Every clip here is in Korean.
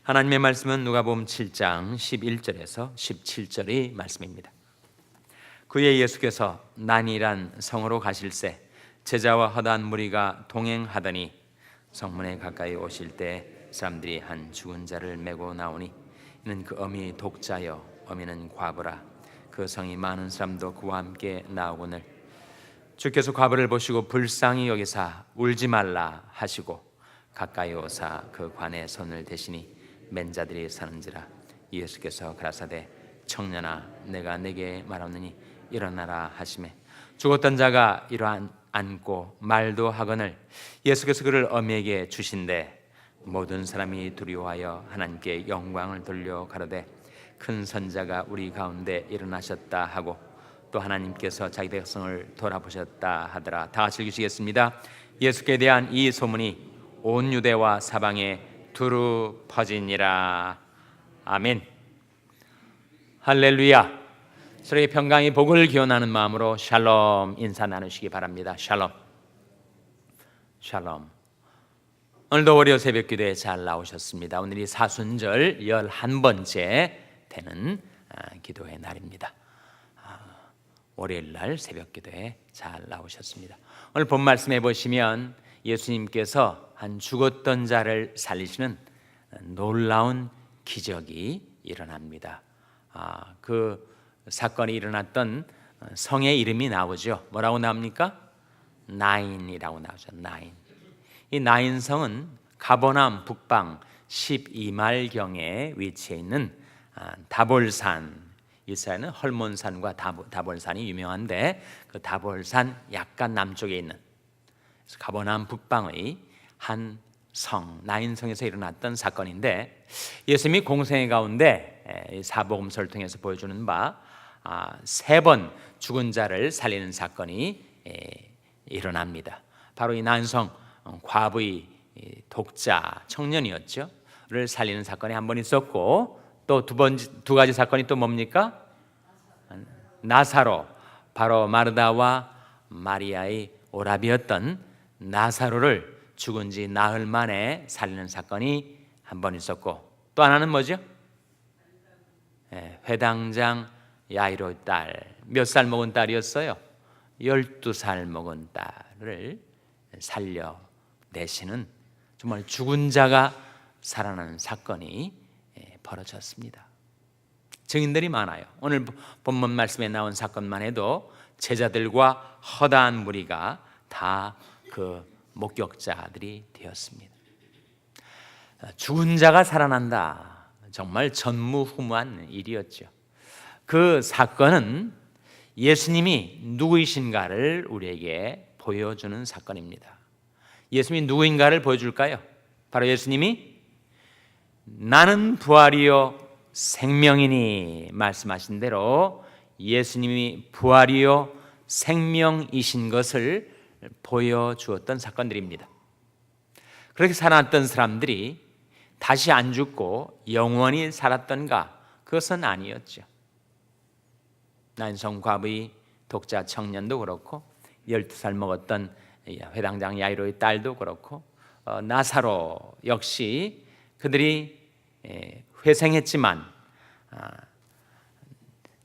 하나님의 말씀은 누가복음 7장 11절에서 17절의 말씀입니다. 그의 예수께서 나인이란 성으로 가실새 제자와 허다한 무리가 동행하더니 성문에 가까이 오실 때 사람들이 한 죽은 자를 메고 나오니 이는 그 어미 독자여 어미는 과부라. 그 성이 많은 사람도 그와 함께 나오거늘 주께서 과부를 보시고 불쌍히 여기사 울지 말라 하시고 가까이 오사 그 관에 손을 대시니 맨 자들이 사는지라. 예수께서 가라사대 청년아 내가 네게 말하노니 일어나라 하시매 죽었던 자가 일어앉고 말도 하거늘 예수께서 그를 어미에게 주신대 모든 사람이 두려워하여 하나님께 영광을 돌려 가로되 큰 선자가 우리 가운데 일어나셨다 하고 또 하나님께서 자기 백성을 돌아보셨다 하더라. 다 같이 읽으시겠습니다. 예수께 대한 이 소문이 온 유대와 사방에 두루 퍼지니라. 아멘. 할렐루야. 서로의 평강의 복을 기원하는 마음으로 샬롬 인사 나누시기 바랍니다. 샬롬. 샬롬. 오늘도 월요 새벽 기도에 잘 나오셨습니다. 오늘이 사순절 11번째 되는 기도의 날입니다. 월요일 날 새벽 기도에 잘 나오셨습니다. 오늘 본 말씀해 보시면 예수님께서 한 죽었던 자를 살리시는 놀라운 기적이 일어납니다. 그 사건이 일어났던 성의 이름이 나오죠. 뭐라고 나옵니까? 나인이라고 나오죠. 나인. 이 나인성은 가버나움 북방 12마일경에 위치해 있는 다볼산, 이스라엘은 헐몬산과 다볼산이 유명한데 그 다볼산 약간 남쪽에 있는 가버나움 북방의 한 성, 나인성에서 일어났던 사건인데 예수님이 공생애 가운데 사복음서를 통해서 보여주는 바 3번 죽은 자를 살리는 사건이 일어납니다. 바로 이 나인성 과부의 독자 청년이었죠. 를 살리는 사건이 한 번 있었고 또 두 가지 사건이 또 뭡니까? 나사로, 바로 마르다와 마리아의 오라비였던 나사로를 죽은 지 나흘 만에 살리는 사건이 한 번 있었고 또 하나는 뭐죠? 회당장 야이로의 딸, 몇 살 먹은 딸이었어요? 12살 먹은 딸을 살려내시는 정말 죽은 자가 살아나는 사건이 벌어졌습니다. 증인들이 많아요. 오늘 본문 말씀에 나온 사건만 해도 제자들과 허다한 무리가 다 그 목격자들이 되었습니다. 죽은 자가 살아난다. 정말 전무후무한 일이었죠. 그 사건은 예수님이 누구이신가를 우리에게 보여주는 사건입니다. 예수님이 누구인가를 보여줄까요? 바로 예수님이 나는 부활이요 생명이니 말씀하신 대로 예수님이 부활이요 생명이신 것을 보여주었던 사건들입니다. 그렇게 살아났던 사람들이 다시 안 죽고 영원히 살았던가? 그것은 아니었죠. 나인성 과부의 독자 청년도 그렇고 12살 먹었던 회당장 야이로의 딸도 그렇고 나사로 역시 그들이 회생했지만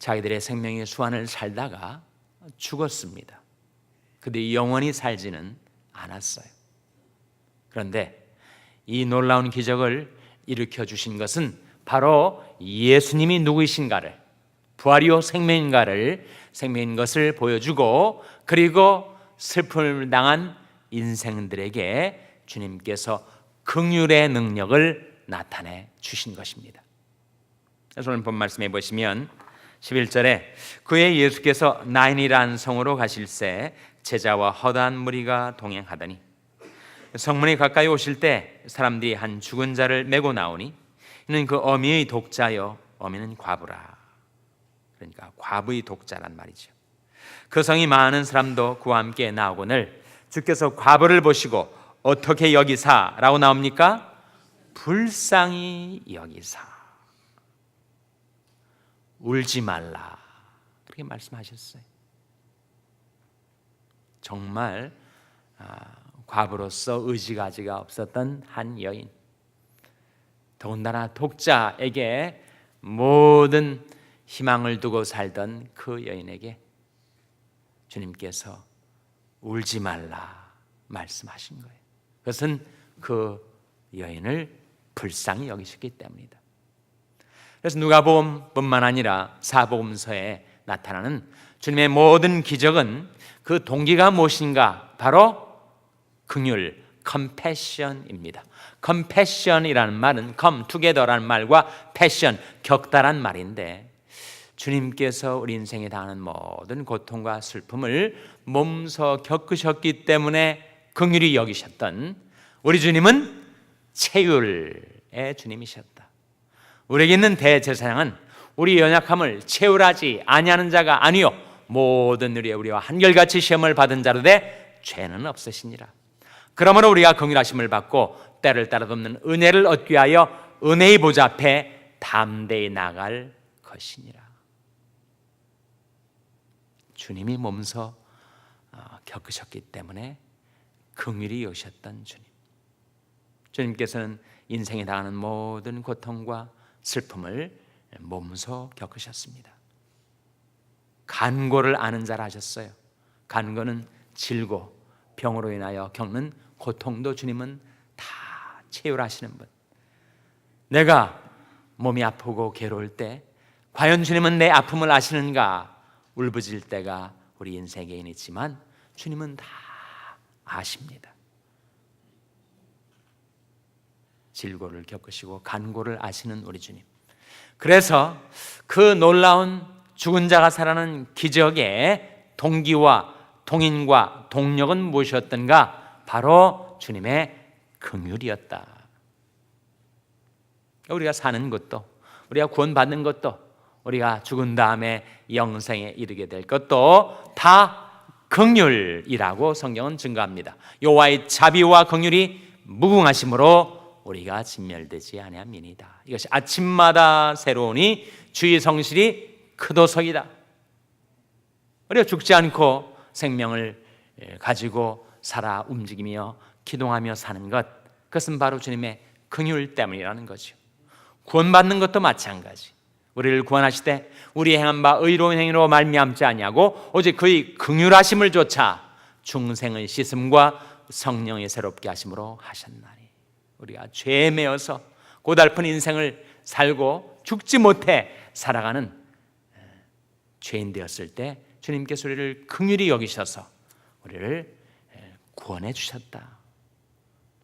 자기들의 생명의 수완을 살다가 죽었습니다. 그들이 영원히 살지는 않았어요. 그런데 이 놀라운 기적을 일으켜 주신 것은 바로 예수님이 누구이신가를, 부활이요 생명인 것을 보여주고 그리고 슬픔을 당한 인생들에게 주님께서 긍휼의 능력을 나타내 주신 것입니다. 그래서 오늘 본 말씀해 보시면 11절에 그의 예수께서 나인이라는 성으로 가실새 제자와 허다한 무리가 동행하더니 성문에 가까이 오실 때 사람들이 한 죽은 자를 메고 나오니 이는 그 어미의 독자여 어미는 과부라. 그러니까 과부의 독자란 말이죠. 그 성이 많은 사람도 그와 함께 나오거늘 주께서 과부를 보시고 어떻게 여기사라고 나옵니까? 불쌍히 여기사 울지 말라 그렇게 말씀하셨어요. 정말 과부로서 의지가지가 없었던 한 여인, 더군다나 독자에게 모든 희망을 두고 살던 그 여인에게 주님께서 울지 말라 말씀하신 거예요. 그것은 그 여인을 불쌍히 여기셨기 때문이다. 그래서 누가복음뿐만 아니라 사복음서에 나타나는 주님의 모든 기적은 그 동기가 무엇인가? 바로 긍휼, 컴패션입니다. 컴패션이라는 말은 come together라는 말과 패션, 격달한 말인데 주님께서 우리 인생에 당하는 모든 고통과 슬픔을 몸소 겪으셨기 때문에 긍휼히 여기셨던 우리 주님은 채율의 주님이셨다. 우리에게 있는 대제사장은 우리 연약함을 채울하지 아니하는 자가 아니요 모든 우리와 한결같이 시험을 받은 자로 돼 죄는 없으시니라. 그러므로 우리가 긍휼하심을 받고 때를 따라 돕는 은혜를 얻기 위하여 은혜의 보좌 앞에 담대히 나갈 것이니라. 주님이 몸소 겪으셨기 때문에 긍휼히 여기셨던 주님. 주님께서는 인생에 당하는 모든 고통과 슬픔을 몸소 겪으셨습니다. 간고를 아는 자라 하셨어요. 간고는 질고 병으로 인하여 겪는 고통도 주님은 다 채울하시는 분. 내가 몸이 아프고 괴로울 때 과연 주님은 내 아픔을 아시는가? 울부짖을 때가 우리 인생에 있지만 주님은 다 아십니다. 질고를 겪으시고 간고를 아시는 우리 주님. 그래서 그 놀라운 죽은 자가 살아나는 기적의 동기와 동인과 동력은 무엇이었던가? 바로 주님의 긍휼이었다. 우리가 사는 것도, 우리가 구원받는 것도, 우리가 죽은 다음에 영생에 이르게 될 것도 다 긍휼이라고 성경은 증거합니다. 여호와의 자비와 긍휼이 무궁하심으로 우리가 진멸되지 아니함이니이다. 이것이 아침마다 새로우니 주의 성실이 크도소이다. 우리가 죽지 않고 생명을 가지고 살아 움직이며 기동하며 사는 것, 그것은 바로 주님의 긍휼 때문이라는 거죠. 구원받는 것도 마찬가지. 우리를 구원하실 때 우리 행한 바 의로운 행위로 말미암지 아니하고 오직 그의 긍휼하심을 조차 중생의 씻음과 성령의 새롭게 하심으로 하셨나니, 우리가 죄에 매여서 고달픈 인생을 살고 죽지 못해 살아가는 죄인 되었을 때 주님께서 우리를 긍휼히 여기셔서 우리를 구원해 주셨다.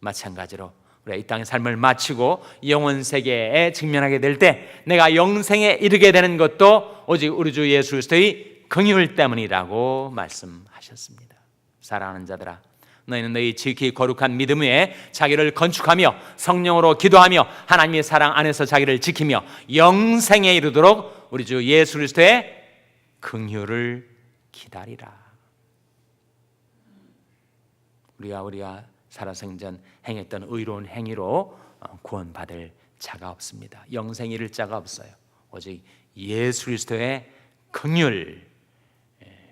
마찬가지로 우리가 이 땅의 삶을 마치고 영원 세계에 직면하게 될 때 내가 영생에 이르게 되는 것도 오직 우리 주 예수 그리스도의 긍휼 때문이라고 말씀하셨습니다. 사랑하는 자들아, 너희는 너희 지극히 거룩한 믿음 위에 자기를 건축하며 성령으로 기도하며 하나님의 사랑 안에서 자기를 지키며 영생에 이르도록 우리 주 예수 그리스도의 긍휼을 기다리라. 우리가 살아생전 행했던 의로운 행위로 구원받을 자가 없습니다. 영생 이를 자가 없어요. 오직 예수 그리스도의 긍휼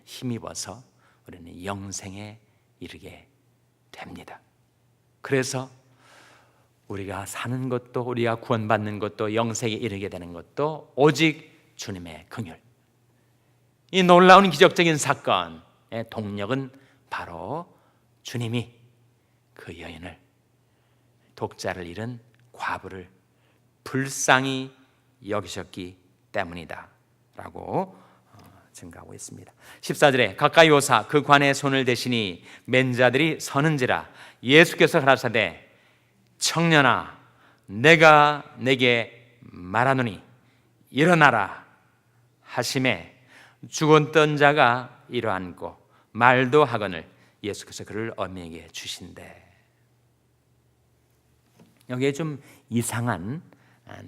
힘입어서 우리는 영생에 이르게 됩니다. 그래서 우리가 사는 것도, 우리가 구원받는 것도, 영생에 이르게 되는 것도 오직 주님의 긍휼. 이 놀라운 기적적인 사건의 동력은 바로 주님이 그 여인을, 독자를 잃은 과부를 불쌍히 여기셨기 때문이다 라고 증가하고 있습니다. 14절에 가까이 오사 그 관에 손을 대시니 맨 자들이 서는지라. 예수께서 가라사대 청년아 내가 내게 말하노니 일어나라 하심에 죽었던 자가 일어앉고 말도 하거늘 예수께서 그를 어미에게 주신대. 여기에 좀 이상한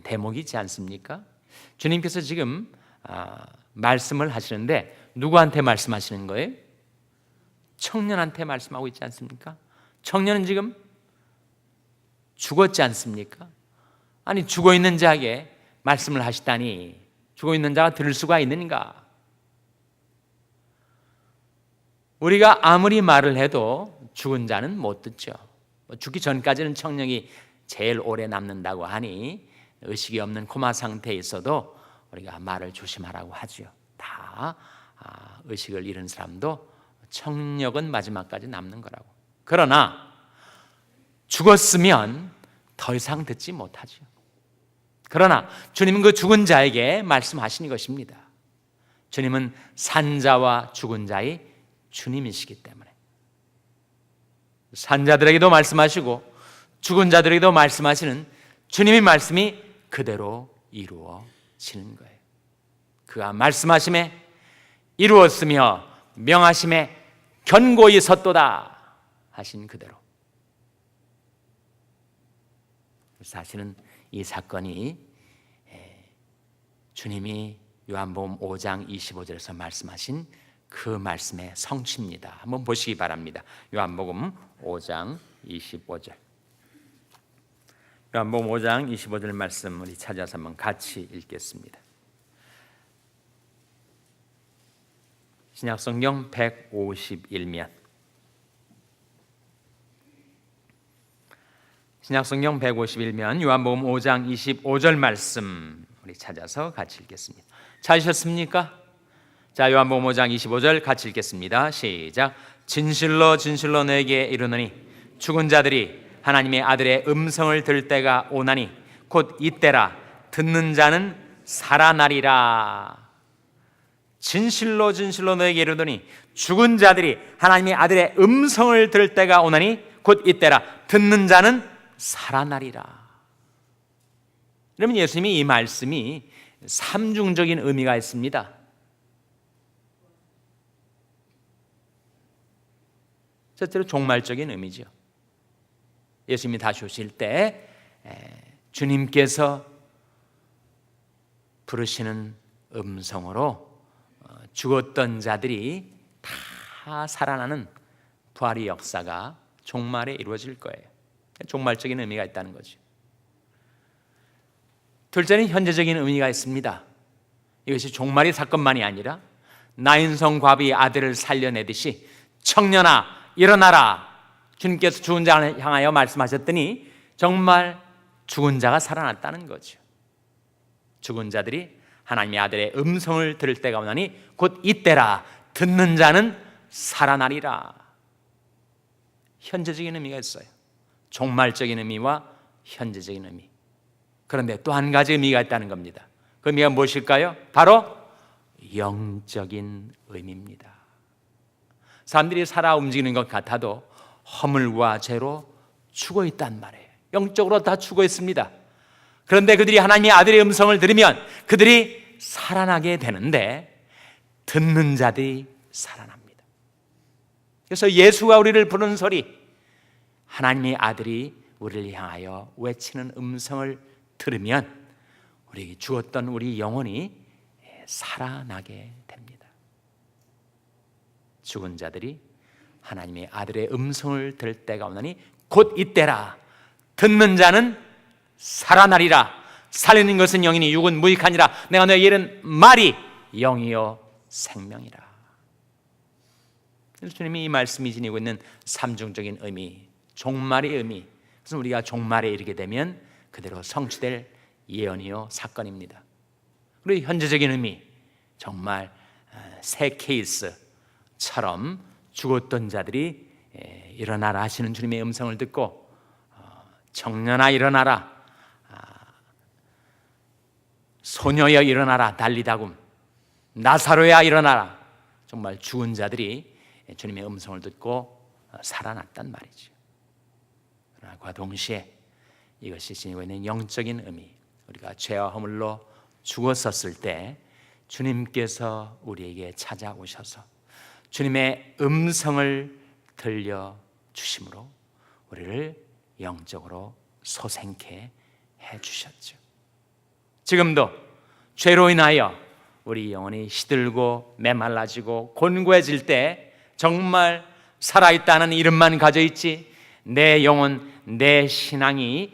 대목이 있지 않습니까? 주님께서 지금 말씀을 하시는데 누구한테 말씀하시는 거예요? 청년한테 말씀하고 있지 않습니까? 청년은 지금 죽었지 않습니까? 아니 죽어있는 자에게 말씀을 하시다니 죽어있는 자가 들을 수가 있는가? 우리가 아무리 말을 해도 죽은 자는 못 듣죠. 죽기 전까지는 청년이 제일 오래 남는다고 하니 의식이 없는 코마 상태에 있어도 우리가 말을 조심하라고 하죠. 다 의식을 잃은 사람도 청력은 마지막까지 남는 거라고. 그러나 죽었으면 더 이상 듣지 못하죠. 그러나 주님은 그 죽은 자에게 말씀하시는 것입니다. 주님은 산자와 죽은 자의 주님이시기 때문에 산자들에게도 말씀하시고 죽은 자들에게도 말씀하시는 주님의 말씀이 그대로 이루어지는 거예요. 그가 말씀하심에 이루었으며 명하심에 견고히 섰도다 하신 그대로. 사실은 이 사건이 주님이 요한복음 5장 25절에서 말씀하신 그 말씀의 성취입니다. 한번 보시기 바랍니다. 요한복음 5장 25절. 요한복음 5장 25절 말씀 우리 찾아서 한번 같이 읽겠습니다. 신약성경 151면 신약성경 151면 요한복음 5장 25절 말씀 우리 찾아서 같이 읽겠습니다. 찾으셨습니까? 자, 요한복음 5장 25절 같이 읽겠습니다. 시작. 진실로 진실로 너에게 이르노니 죽은 자들이 하나님의 아들의 음성을 들을 때가 오나니 곧 이때라. 듣는 자는 살아나리라. 진실로 진실로 너에게 이르노니 죽은 자들이 하나님의 아들의 음성을 들을 때가 오나니 곧 이때라. 듣는 자는 살아나리라. 그러면 예수님이 이 말씀이 삼중적인 의미가 있습니다. 첫째로 종말적인 의미죠. 예수님이 다시 오실 때 주님께서 부르시는 음성으로 죽었던 자들이 다 살아나는 부활의 역사가 종말에 이루어질 거예요. 종말적인 의미가 있다는 거죠. 둘째는 현재적인 의미가 있습니다. 이것이 종말의 사건만이 아니라 나인성 과부의 아들을 살려내듯이 청년아 일어나라. 주님께서 죽은 자를 향하여 말씀하셨더니 정말 죽은 자가 살아났다는 거죠. 죽은 자들이 하나님의 아들의 음성을 들을 때가 오나니 곧 이때라. 듣는 자는 살아나리라. 현재적인 의미가 있어요. 종말적인 의미와 현재적인 의미. 그런데 또 한 가지 의미가 있다는 겁니다. 그 의미가 무엇일까요? 바로 영적인 의미입니다. 사람들이 살아 움직이는 것 같아도 허물과 죄로 죽어 있단 말이에요. 영적으로 다 죽어 있습니다. 그런데 그들이 하나님의 아들의 음성을 들으면 그들이 살아나게 되는데 듣는 자들이 살아납니다. 그래서 예수가 우리를 부르는 소리, 하나님의 아들이 우리를 향하여 외치는 음성을 들으면 우리 죽었던 우리 영혼이 살아나게 됩니다. 죽은 자들이 하나님의 아들의 음성을 들을 때가 오나니 곧 이때라. 듣는 자는 살아나리라. 살리는 것은 영이니 육은 무익하니라. 내가 너에게 이른 말이 영이요 생명이라. 주님이 이 말씀이 지니고 있는 삼중적인 의미, 종말의 의미, 그래서 우리가 종말에 이르게 되면 그대로 성취될 예언이요 사건입니다. 그리고 현재적인 의미, 정말 새 케이스처럼 죽었던 자들이 일어나라 하시는 주님의 음성을 듣고 청년아 일어나라, 소녀여 일어나라, 달리다굼, 나사로야 일어나라. 정말 죽은 자들이 주님의 음성을 듣고 살아났단 말이죠. 그러나 그와 동시에 이것이 지니고 있는 영적인 의미, 우리가 죄와 허물로 죽었었을 때 주님께서 우리에게 찾아오셔서 주님의 음성을 들려주심으로 우리를 영적으로 소생케 해주셨죠. 지금도 죄로 인하여 우리 영혼이 시들고 메말라지고 곤고해질 때 정말 살아있다는 이름만 가져있지 내 영혼, 내 신앙이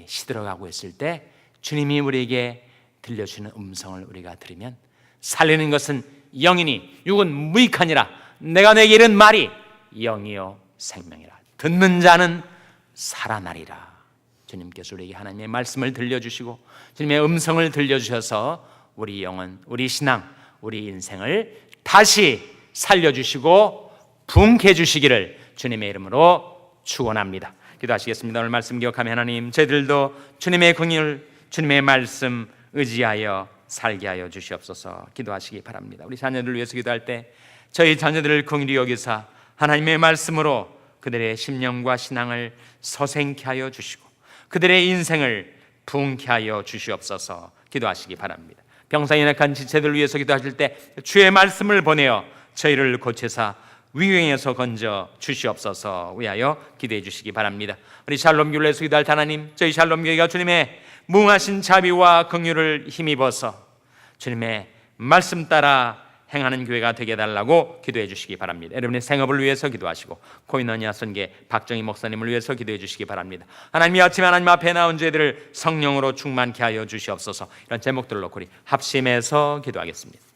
시들어가고 있을 때 주님이 우리에게 들려주는 음성을 우리가 들으면 살리는 것은 영이니 육은 무익하니라. 내가 내게 이른 말이 영이요 생명이라. 듣는 자는 살아나리라. 주님께서 우리에게 하나님의 말씀을 들려주시고 주님의 음성을 들려주셔서 우리 영혼, 우리 신앙, 우리 인생을 다시 살려주시고 부흥케 주시기를 주님의 이름으로 축원합니다. 기도하시겠습니다. 오늘 말씀 기억하며 하나님, 저희들도 주님의 긍휼, 주님의 말씀 의지하여 살게 하여 주시옵소서. 기도하시기 바랍니다. 우리 자녀들을 위해서 기도할 때 저희 자녀들을 긍휼히 여기사 하나님의 말씀으로 그들의 심령과 신앙을 서생케 하여 주시고 그들의 인생을 부흥케 하여 주시옵소서. 기도하시기 바랍니다. 병상에 약한 지체들을 위해서 기도하실 때 주의 말씀을 보내어 저희를 고쳐사 위경에서 건져 주시옵소서. 위하여 기도해 주시기 바랍니다. 우리 샬롬교회를 위해서 기도할 하나님, 저희 샬롬교회가 주님의 무궁하신 자비와 긍휼을 힘입어서 주님의 말씀 따라 행하는 교회가 되게 해달라고 기도해 주시기 바랍니다. 여러분의 생업을 위해서 기도하시고 코인원야 선계 박정희 목사님을 위해서 기도해 주시기 바랍니다. 하나님, 이 아침에 하나님 앞에 나온 저희들을 성령으로 충만케 하여 주시옵소서. 이런 제목들로 우리 합심해서 기도하겠습니다.